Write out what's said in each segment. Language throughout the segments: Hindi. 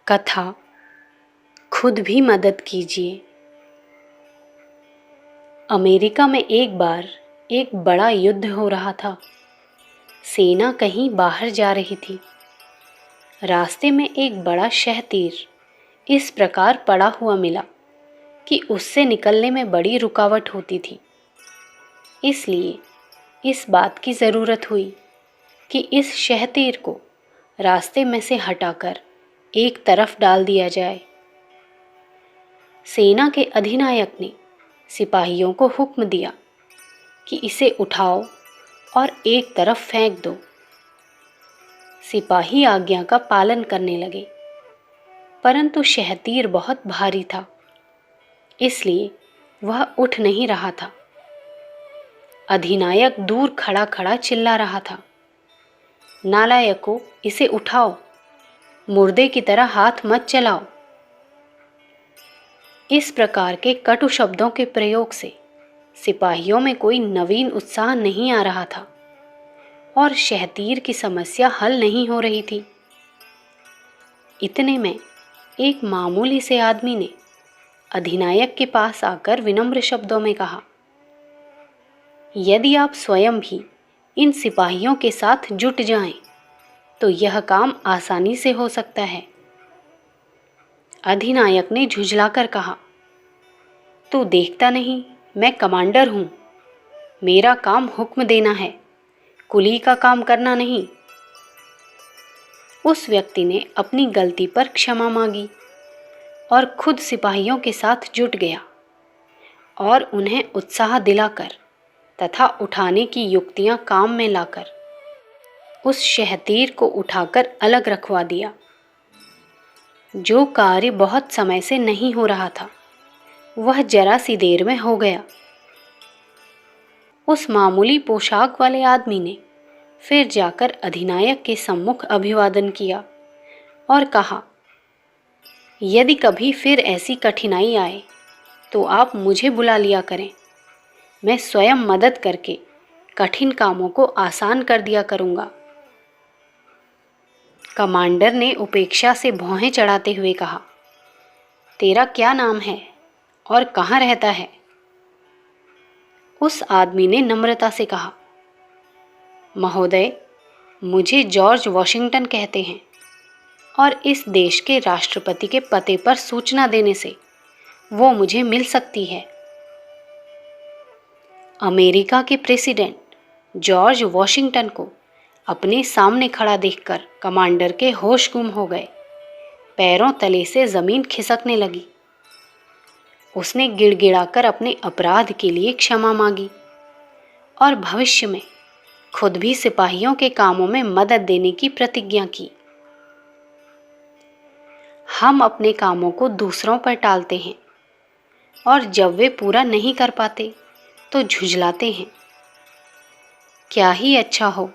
कथा खुद भी मदद कीजिए। अमेरिका में एक बार एक बड़ा युद्ध हो रहा था। सेना कहीं बाहर जा रही थी। रास्ते में एक बड़ा शहतीर इस प्रकार पड़ा हुआ मिला कि उससे निकलने में बड़ी रुकावट होती थी। इसलिए इस बात की ज़रूरत हुई कि इस शहतीर को रास्ते में से हटाकर एक तरफ डाल दिया जाए। सेना के अधिनायक ने सिपाहियों को हुक्म दिया कि इसे उठाओ और एक तरफ फेंक दो। सिपाही आज्ञा का पालन करने लगे, परंतु शहतीर बहुत भारी था, इसलिए वह उठ नहीं रहा था। अधिनायक दूर खड़ा खड़ा चिल्ला रहा था, नालायकों, इसे उठाओ, मुर्दे की तरह हाथ मत चलाओ। इस प्रकार के कटु शब्दों के प्रयोग से सिपाहियों में कोई नवीन उत्साह नहीं आ रहा था और शहतीर की समस्या हल नहीं हो रही थी। इतने में एक मामूली से आदमी ने अधिनायक के पास आकर विनम्र शब्दों में कहा, यदि आप स्वयं भी इन सिपाहियों के साथ जुट जाएं, तो यह काम आसानी से हो सकता है। अधिनायक ने झुंझलाकर कहा, तू देखता नहीं मैं कमांडर हूं, मेरा काम हुक्म देना है, कुली का काम करना नहीं। उस व्यक्ति ने अपनी गलती पर क्षमा मांगी और खुद सिपाहियों के साथ जुट गया और उन्हें उत्साह दिलाकर तथा उठाने की युक्तियां काम में लाकर उस शहतीर को उठाकर अलग रखवा दिया। जो कार्य बहुत समय से नहीं हो रहा था, वह जरा सी देर में हो गया। उस मामूली पोशाक वाले आदमी ने फिर जाकर अधिनायक के सम्मुख अभिवादन किया और कहा, यदि कभी फिर ऐसी कठिनाई आए तो आप मुझे बुला लिया करें, मैं स्वयं मदद करके कठिन कामों को आसान कर दिया करूँगा। कमांडर ने उपेक्षा से भौहें चढ़ाते हुए कहा, तेरा क्या नाम है और कहाँ रहता है? उस आदमी ने नम्रता से कहा, महोदय, मुझे जॉर्ज वॉशिंगटन कहते हैं और इस देश के राष्ट्रपति के पते पर सूचना देने से वो मुझे मिल सकती है। अमेरिका के प्रेसिडेंट जॉर्ज वॉशिंगटन को अपने सामने खड़ा देखकर कमांडर के होश गुम हो गए। पैरों तले से जमीन खिसकने लगी। उसने गिड़गिड़ाकर अपने अपराध के लिए क्षमा मांगी और भविष्य में खुद भी सिपाहियों के कामों में मदद देने की प्रतिज्ञा की। हम अपने कामों को दूसरों पर टालते हैं और जब वे पूरा नहीं कर पाते तो झुंझलाते हैं। क्या ही अच्छा हो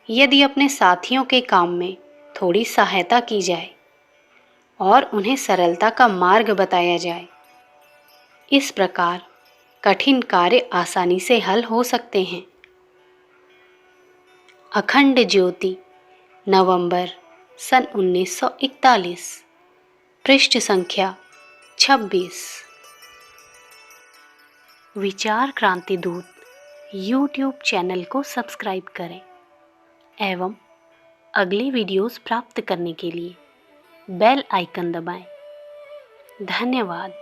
यदि अपने साथियों के काम में थोड़ी सहायता की जाए और उन्हें सरलता का मार्ग बताया जाए। इस प्रकार कठिन कार्य आसानी से हल हो सकते हैं। अखंड ज्योति, नवंबर सन 1941, पृष्ठ संख्या 26। विचार क्रांति दूत यूट्यूब चैनल को सब्सक्राइब करें एवं अगले वीडियोस प्राप्त करने के लिए बेल आइकन दबाएं। धन्यवाद।